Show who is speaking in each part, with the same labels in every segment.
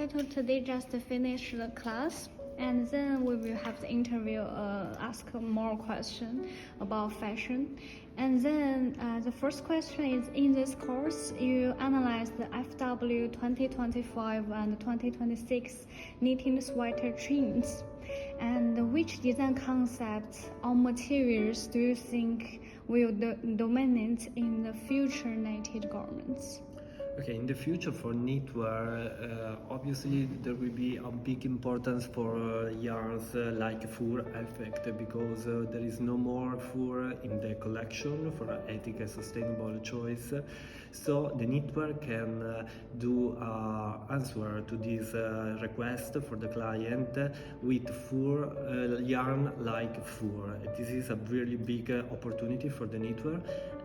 Speaker 1: Italo-Alberto today just finished the class, and then we will have the interview, ask more questions about fashion. And then the first question is, in this course, you analyze the FW 2025 and 2026 knitting sweater trends. And which design concepts or materials do you think will dominate in the future knitted garments?
Speaker 2: Okay, in the future for knitwear, obviously there will be a big importance for yarns like fur effect, because there is no more fur in the collection for an ethical, sustainable choice. So the knitwear can do answer to this request for the client with fur yarn like fur. This is a really big opportunity for the knitwear.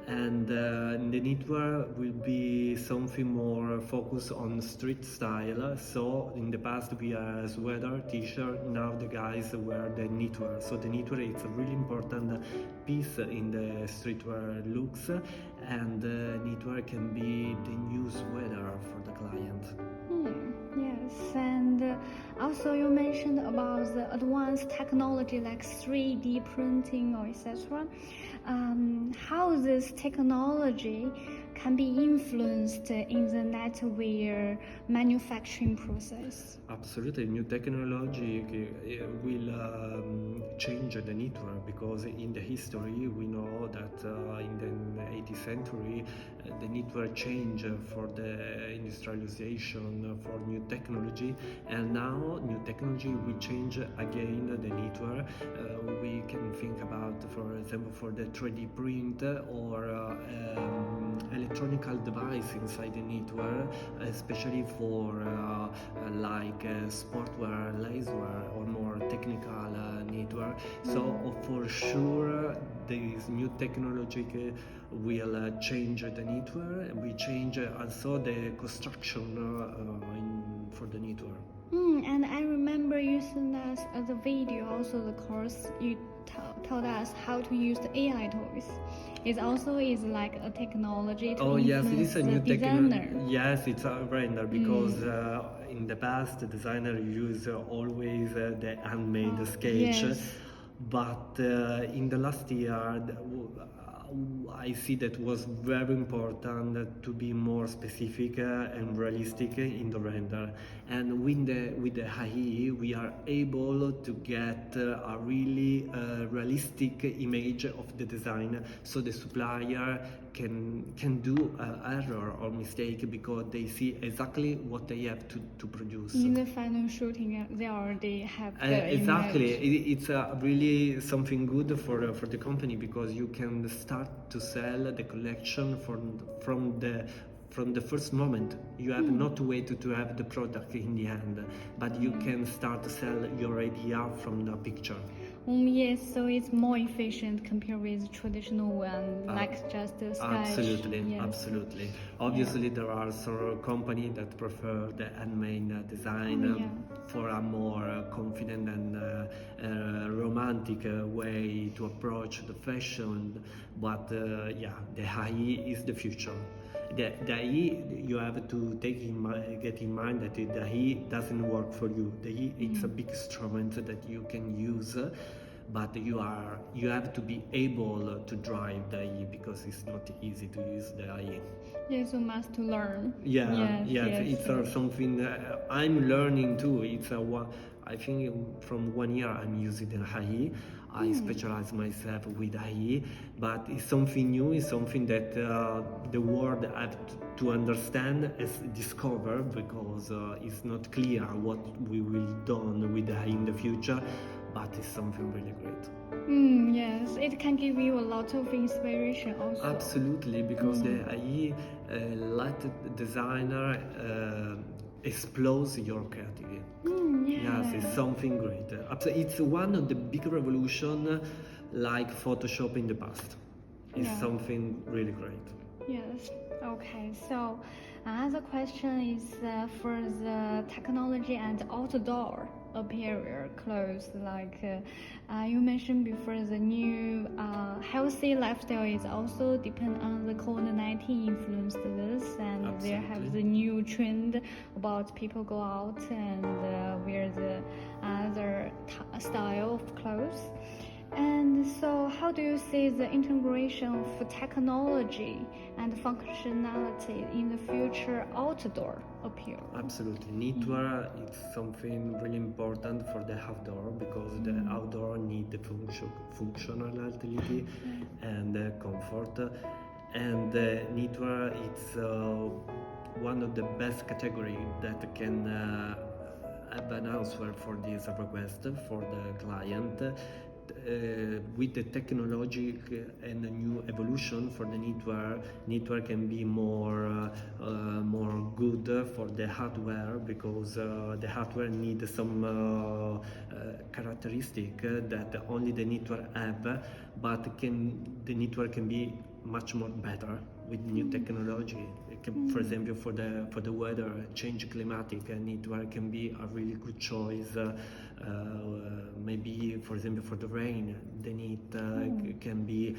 Speaker 2: And the knitwear will be something more focused on street style. So in the past we had sweater, t-shirt, now the guys wear the knitwear. So the knitwear is a really important piece in the streetwear looks, and knitwear can be the new sweater for the client.
Speaker 1: Yes, and also you mentioned about the advanced technology like 3D printing or etc. How this technology can be influenced in the knitwear manufacturing process?
Speaker 2: Absolutely, new technology will change the knitwear, because in the history we know that in the 18th century the knitwear changed for the industrialization, for new technology, and now new technology will change again the knitwear. We can think about, for example, for the 3D print or electronic device inside the knitwear, especially for like sportwear, lacewear, or more technical knitwear. So for sure this new technology will change the knitwear, and we change also the construction for the knitwear.
Speaker 1: And I remember you sent us the video, also the course you told us how to use the AI tools. It also is like a technology to
Speaker 2: yes, it is a new
Speaker 1: designer.
Speaker 2: Yes, it's a render, because in the past the designer used always the handmade sketch.
Speaker 1: Yes.
Speaker 2: But in the last year I see that was very important to be more specific and realistic in the render. And with the AI we are able to get a really realistic image of the design, so the supplier can do error or mistake, because they see exactly what they have to produce.
Speaker 1: In the final shooting, they already have the
Speaker 2: exactly.
Speaker 1: image.
Speaker 2: It's really something good for the company, because you can start to sell the collection from the first moment. You have not to wait to have the product in the hand, but you can start to sell your idea from the picture.
Speaker 1: Yes, so it's more efficient compared with traditional one, like just a sketch.
Speaker 2: Absolutely,
Speaker 1: yes.
Speaker 2: Absolutely. Obviously, there are some companies that prefer the handmade design for a more confident and romantic way to approach the fashion. But the AI is the future. The AI, you have to get in mind that the AI doesn't work for you. The AI, it's a big instrument that you can use, but you have to be able to drive the AI, because it's not easy to use the AI.
Speaker 1: Yes, you must learn.
Speaker 2: Yes. It's something I'm learning too. I think from 1 year I'm using the AI. I specialize myself with AI, but it's something new. It's something that the world have to understand and discover, because it's not clear what we will do with AI in the future, but it's something really great.
Speaker 1: Yes, it can give you a lot of inspiration also.
Speaker 2: Absolutely, because the AI let the designer explode your creativity. Yes, it's something great. It's one of the big revolution, like Photoshop in the past. It's something really great.
Speaker 1: Yes. Okay. So another question is for the technology and outdoor. apparel clothes, like you mentioned before, the new healthy lifestyle is also depend on the COVID-19 influenced this, and there have the new trend about people go out and wear the other style of clothes. And so, how do you see the integration of technology and functionality in the future outdoor apparel?
Speaker 2: Absolutely. Knitwear is something really important for the outdoor, because the outdoor need the functionality and comfort. And knitwear is one of the best category that can have an answer for this request for the client. With the technology and the new evolution for the knitwear can be more good for the hardware, because the hardware needs some characteristic that only the knitwear have, but the knitwear can be much more better with new technology. For example, for the weather change, climatic, knitwear can be a really good choice. Maybe, for example, for the rain, the knit can be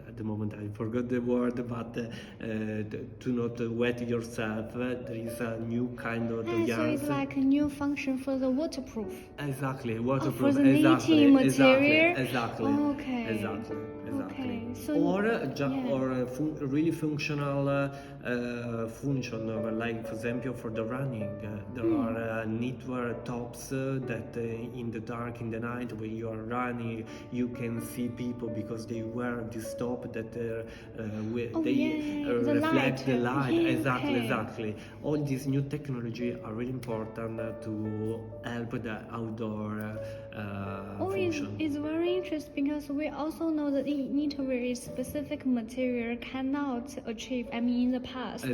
Speaker 2: at the moment I forgot the word, but to not wet yourself. There is a new kind of yarn.
Speaker 1: So it's like a new function for the waterproof.
Speaker 2: Exactly, waterproof.
Speaker 1: For the knitting material.
Speaker 2: Exactly.
Speaker 1: Okay.
Speaker 2: Exactly.
Speaker 1: Okay. So
Speaker 2: Or really functional function, like for example for the running, there are knitwear tops that in the dark, in the night, when you are running, you can see people because they wear this top that reflect the light. Exactly. All these new technology are really important to help the outdoor function.
Speaker 1: It's very interesting, because we also know that knitwear is specific material cannot achieve. I mean, in the past,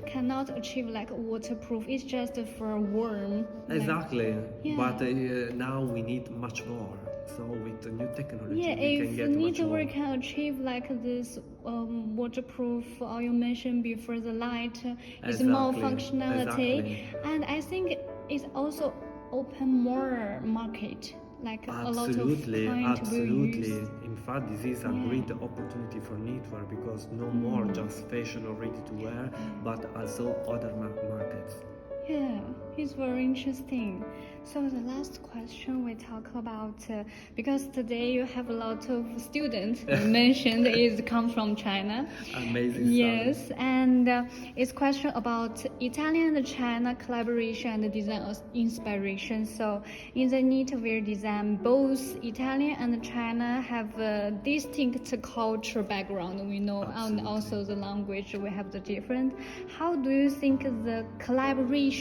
Speaker 1: cannot achieve like waterproof. It's just for warm.
Speaker 2: Exactly. But now we need much more. So with the new technology, we can get much more.
Speaker 1: Knitwear can achieve like this waterproof, or you mentioned before, the light is more functionality, and I think it's also open more market. Like a lot of clients will use.
Speaker 2: In fact, this is a great opportunity for knitwear, because no more just fashion or ready to wear, but also other markets.
Speaker 1: Yeah, it's very interesting. So the last question we talk about, because today you have a lot of students you mentioned is come from China.
Speaker 2: Amazing.
Speaker 1: Yes, and it's question about Italian and China collaboration and design inspiration. So in the knitwear design, both Italian and China have a distinct culture background, we know.
Speaker 2: Absolutely.
Speaker 1: And also the language, we have the different. How do you think the collaboration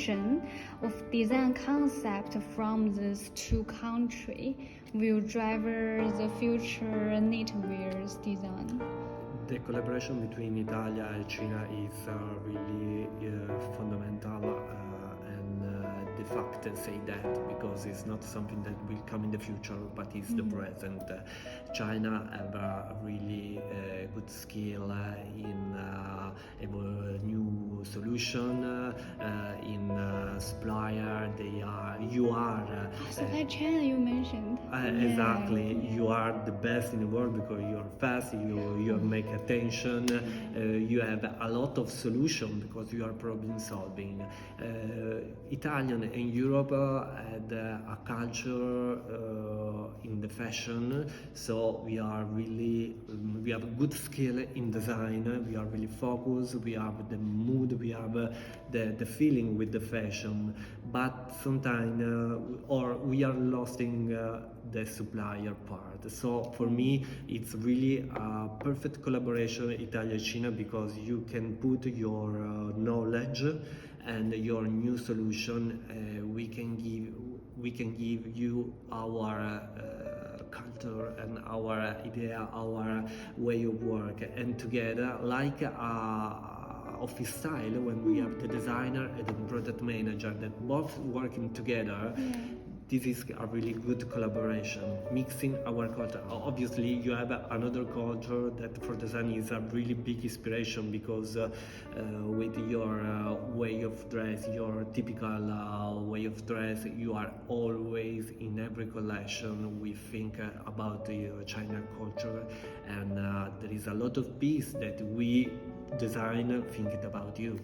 Speaker 1: of design concept from these two countries will drive the future knitwear's design?
Speaker 2: The collaboration between Italy and China is really fundamental, and the fact say that, because it's not something that will come in the future, but it's the present. China have a really good skill in new solution, in supplier. You are
Speaker 1: supply chain you mentioned.
Speaker 2: Exactly. You are the best in the world because you are fast. You make attention. You have a lot of solution because you are problem solving. Italian and Europe had a culture in the fashion, so we have a good skill in design. We are really focused. We have the mood. We have the feeling with the fashion, but sometimes we are lost in the supplier part. So for me, it's really a perfect collaboration Italia-China, because you can put your knowledge and your new solution. We can give you our culture and our idea, our way of work, and together, like office style, when we have the designer and the product manager that both working together, this is a really good collaboration, mixing our culture. Obviously, you have another culture that for design is a really big inspiration because with your way of dress, your typical way of dress, you are always in every collection. We think about the China culture, and there is a lot of piece that we design thinking about you.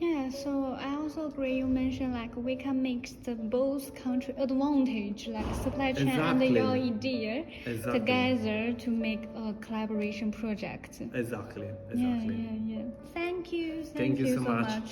Speaker 1: Yeah, so I also agree. You mentioned like we can mix the both country advantage, like supply chain and
Speaker 2: Exactly.
Speaker 1: your idea
Speaker 2: Exactly.
Speaker 1: together to make a collaboration project.
Speaker 2: Exactly.
Speaker 1: Yeah. Thank you.
Speaker 2: Thank you so much.
Speaker 1: much.